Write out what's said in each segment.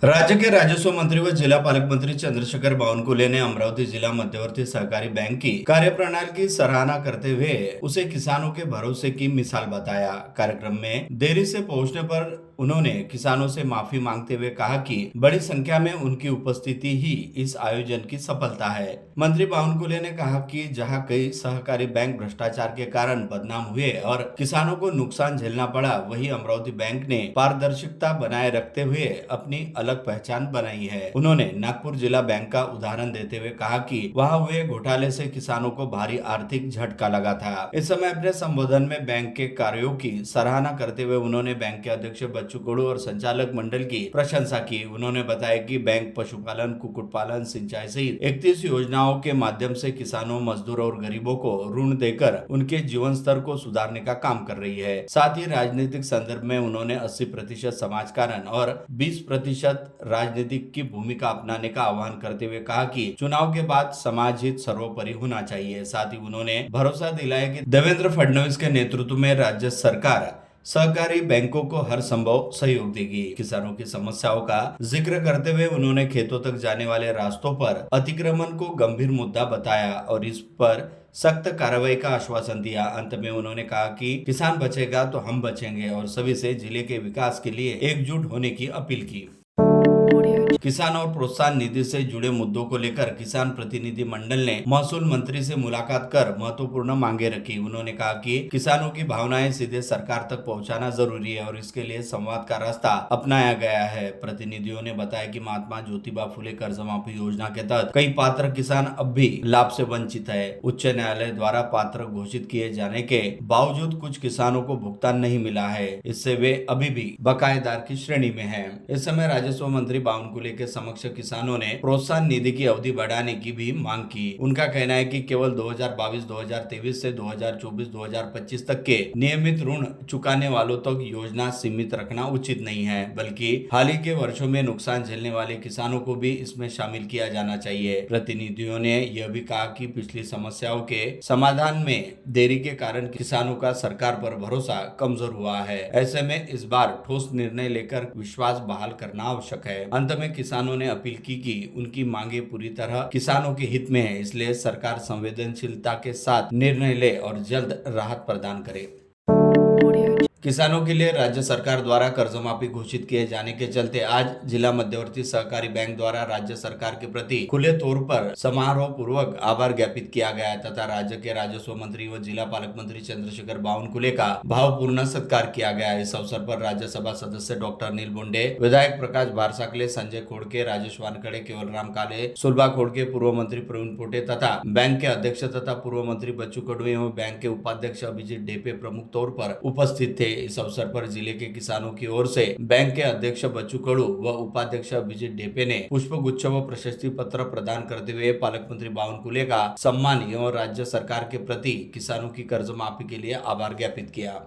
राज्य के राजस्व मंत्री व जिला पालक मंत्री चंद्रशेखर बावनकुले ने अमरावती जिला मध्यवर्ती सहकारी बैंक की कार्यप्रणाली की सराहना करते हुए उसे किसानों के भरोसे की मिसाल बताया। कार्यक्रम में देरी से पहुंचने पर उन्होंने किसानों से माफी मांगते हुए कहा कि बड़ी संख्या में उनकी उपस्थिति ही इस आयोजन की सफलता है। मंत्री बावनकुले ने कहा कि जहां कई सहकारी बैंक भ्रष्टाचार के कारण बदनाम हुए और किसानों को नुकसान झेलना पड़ा, वहीं अमरावती बैंक ने पारदर्शिता बनाए रखते हुए अपनी अलग पहचान बनाई है। उन्होंने नागपुर जिला बैंक का उदाहरण देते हुए कहा कि वहां हुए घोटाले से किसानों को भारी आर्थिक झटका लगा था। इस समय अपने संबोधन में बैंक के कार्यों की सराहना करते हुए उन्होंने बैंक के अध्यक्ष बच्चू कडू और संचालक मंडल की प्रशंसा की। उन्होंने बताया कि बैंक पशुपालन, कुक्कुट पालन, सिंचाई सहित 31 योजनाओं के माध्यम से किसानों, मजदूरों और गरीबों को ऋण देकर उनके जीवन स्तर को सुधारने का काम कर रही है। साथ ही राजनीतिक संदर्भ में उन्होंने 80% समाजकारण और 20% राजनीतिक की भूमिका अपनाने का आह्वान करते हुए कहा कि चुनाव के बाद समाज हित सर्वोपरि होना चाहिए। साथ ही उन्होंने भरोसा दिलाया कि देवेंद्र फडणवीस के नेतृत्व में राज्य सरकार सहकारी बैंकों को हर संभव सहयोग देगी। किसानों की समस्याओं का जिक्र करते हुए उन्होंने खेतों तक जाने वाले रास्तों पर अतिक्रमण को गंभीर मुद्दा बताया और इस पर सख्त कार्रवाई का आश्वासन दिया। अंत में उन्होंने कहा कि किसान बचेगा तो हम बचेंगे और सभी से जिले के विकास के लिए एकजुट होने की अपील की। किसान और प्रोत्साहन निधि से जुड़े मुद्दों को लेकर किसान प्रतिनिधि मंडल ने महसूल मंत्री से मुलाकात कर महत्वपूर्ण मांगे रखी। उन्होंने कहा कि किसानों की भावनाएं सीधे सरकार तक पहुंचाना जरूरी है और इसके लिए संवाद का रास्ता अपनाया गया है। प्रतिनिधियों ने बताया कि महात्मा ज्योतिबा फुले कर्ज माफी योजना के तहत कई पात्र किसान अब भी लाभ से वंचित है। उच्च न्यायालय द्वारा पात्र घोषित किए जाने के बावजूद कुछ किसानों को भुगतान नहीं मिला है। इससे वे अभी भी बकायेदार की श्रेणी में हैं। इस समय राजस्व मंत्री बावनकुले के समक्ष किसानों ने प्रोत्साहन निधि की अवधि बढ़ाने की भी मांग की। उनका कहना है कि केवल 2022-2023 से 2024-2025 तक के नियमित ऋण चुकाने वालों तक योजना सीमित रखना उचित नहीं है, बल्कि हाल ही के वर्षों में नुकसान झेलने वाले किसानों को भी इसमें शामिल किया जाना चाहिए। प्रतिनिधियों ने यह भी कहा कि पिछली समस्याओं के समाधान में देरी के कारण किसानों का सरकार पर भरोसा कमजोर हुआ है। ऐसे में इस बार ठोस निर्णय लेकर विश्वास बहाल करना आवश्यक है। अंत में किसानों ने अपील की कि उनकी मांगे पूरी तरह किसानों के हित में है, इसलिए सरकार संवेदनशीलता के साथ निर्णय ले और जल्द राहत प्रदान करे। किसानों के लिए राज्य सरकार द्वारा कर्ज माफी घोषित किए जाने के चलते आज जिला मध्यवर्ती सहकारी बैंक द्वारा राज्य सरकार के प्रति खुले तौर पर समारोह पूर्वक आभार ज्ञापित किया गया तथा राज्य के राजस्व मंत्री व जिला पालक मंत्री चंद्रशेखर बावनकुले का भावपूर्ण सत्कार किया गया। इस अवसर पर राज्यसभा सदस्य डॉक्टर अनिल बोंडे, विधायक प्रकाश भारसाकले, संजय खोड़के, राजेश वानखड़े, केवलराम काले, सुलभा खोड़के, पूर्व मंत्री प्रवीण पोटे तथा बैंक के अध्यक्ष तथा पूर्व मंत्री बच्चू कडू एवं बैंक के उपाध्यक्ष अभिजीत डेपे प्रमुख तौर पर उपस्थित थे। इस अवसर पर जिले के किसानों की ओर से बैंक के अध्यक्ष बच्चू कडू व उपाध्यक्ष अभिजीत डेपे ने पुष्प गुच्छ व प्रशस्ति पत्र प्रदान करते हुए पालक मंत्री बावनकुले का सम्मान एवं राज्य सरकार के प्रति किसानों की कर्ज माफी के लिए आभार ज्ञापित किया।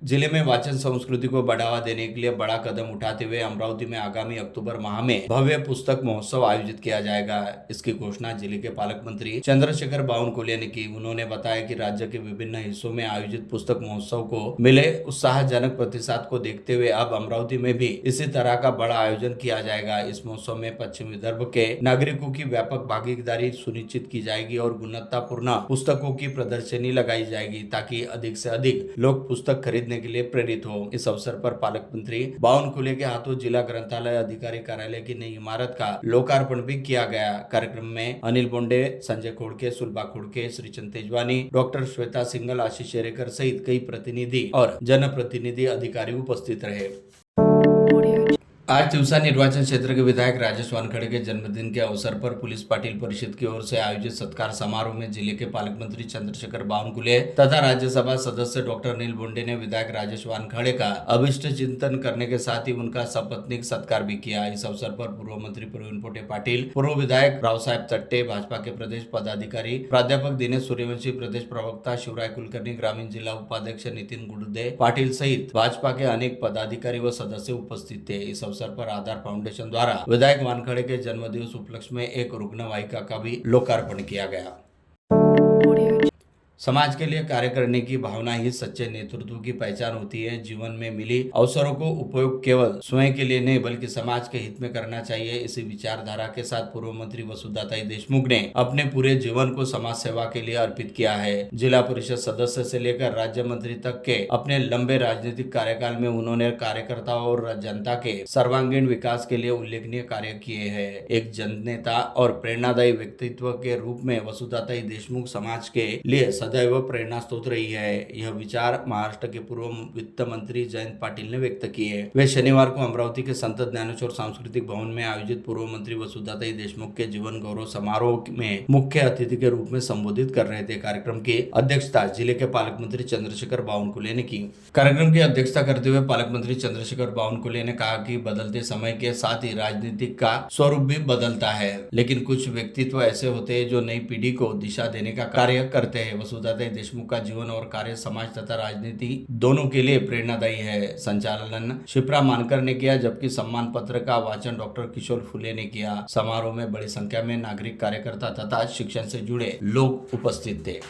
जिले में वाचन संस्कृति को बढ़ावा देने के लिए बड़ा कदम उठाते हुए अमरावती में आगामी अक्टूबर माह में भव्य पुस्तक महोत्सव आयोजित किया जाएगा। इसकी घोषणा जिले के पालक मंत्री चंद्रशेखर बावनकुले ने की। उन्होंने बताया कि राज्य के विभिन्न हिस्सों में आयोजित पुस्तक महोत्सव को मिले उत्साहजनक प्रतिसाद को देखते हुए अब अमरावती में भी इसी तरह का बड़ा आयोजन किया जाएगा। इस महोत्सव में पश्चिम विदर्भ के नागरिकों की व्यापक भागीदारी सुनिश्चित की जाएगी और गुणवत्तापूर्ण पुस्तकों की प्रदर्शनी लगाई जाएगी ताकि अधिक से अधिक लोग पुस्तक खरीदने के लिए प्रेरित हो। इस अवसर पर पालक मंत्री बावनकुले के हाथों जिला ग्रंथालय अधिकारी कार्यालय की नई इमारत का लोकार्पण भी किया गया। कार्यक्रम में अनिल बोंडे, संजय खोड़के, सुलभा खोड़के, श्रीचंद तेजवानी, डॉक्टर श्वेता सिंगल, आशीष शेरेकर सहित कई प्रतिनिधि और जनप्रतिनिधि अधिकारी उपस्थित रहे। आज तिवसा निर्वाचन क्षेत्र के विधायक राजेश वानखड़े के जन्मदिन के अवसर पर पुलिस पाटिल परिषद की ओर से आयोजित सत्कार समारोह में जिले के पालक मंत्री चंद्रशेखर बावनकुले तथा राज्यसभा सदस्य डॉक्टर अनिल बोंडे ने विधायक राजेश वानखड़े का अभिष्ट चिंतन करने के साथ ही उनका सपत्नीक सत्कार भी किया। इस अवसर पर पूर्व मंत्री प्रवीण पोटे पाटिल, पूर्व विधायक राव साहेब तट्टे, भाजपा के प्रदेश पदाधिकारी प्राध्यापक दिनेश सूर्यवंशी, प्रदेश प्रवक्ता शिवराय कुलकर्णी, ग्रामीण जिला उपाध्यक्ष नितिन गुरुदे पाटिल सहित भाजपा के अनेक पदाधिकारी व सदस्य उपस्थित थे। इस अवसर पर आधार फाउंडेशन द्वारा विधायक वानखड़े के जन्मदिवस उपलक्ष्य में एक रुग्ण वाहिका का भी लोकार्पण किया गया। समाज के लिए कार्य करने की भावना ही सच्चे नेतृत्व की पहचान होती है। जीवन में मिली अवसरों को उपयोग केवल स्वयं के लिए नहीं बल्कि समाज के हित में करना चाहिए। इसी विचारधारा के साथ पूर्व मंत्री वसुधाताई देशमुख ने अपने पूरे जीवन को समाज सेवा के लिए अर्पित किया है। जिला परिषद सदस्य से लेकर राज्य मंत्री तक के अपने लंबे राजनीतिक कार्यकाल में उन्होंने कार्यकर्ताओं और जनता के सर्वांगीण विकास के लिए उल्लेखनीय कार्य किए हैं। एक जननेता और प्रेरणादायी व्यक्तित्व के रूप में वसुधाताई देशमुख समाज के लिए सदैव प्रेरणा स्रोत रही है। यह विचार महाराष्ट्र के पूर्व वित्त मंत्री जयंत पाटिल ने व्यक्त किए। वे शनिवार को अमरावती के संत ज्ञानेश्वर सांस्कृतिक भवन में आयोजित पूर्व मंत्री वसुधाताई देशमुख के जीवन गौरव समारोह में मुख्य अतिथि के रूप में संबोधित कर रहे थे। कार्यक्रम की अध्यक्षता जिले के पालक मंत्री चंद्रशेखर बावनकुले ने की। कार्यक्रम की अध्यक्षता करते हुए पालक मंत्री चंद्रशेखर बावनकुले ने कहा कि बदलते समय के साथ ही राजनीतिक का स्वरूप भी बदलता है, लेकिन कुछ व्यक्तित्व ऐसे होते हैं जो नई पीढ़ी को दिशा देने का कार्य करते हैं। वसुधाताई देशमुख का जीवन और कार्य समाज तथा राजनीति दोनों के लिए प्रेरणादायी है। संचालन शिप्रा मानकर ने किया, जबकि सम्मान पत्र का वाचन डॉक्टर किशोर फुले ने किया। समारोह में बड़ी संख्या में नागरिक कार्यकर्ता तथा शिक्षण से जुड़े लोग उपस्थित थे।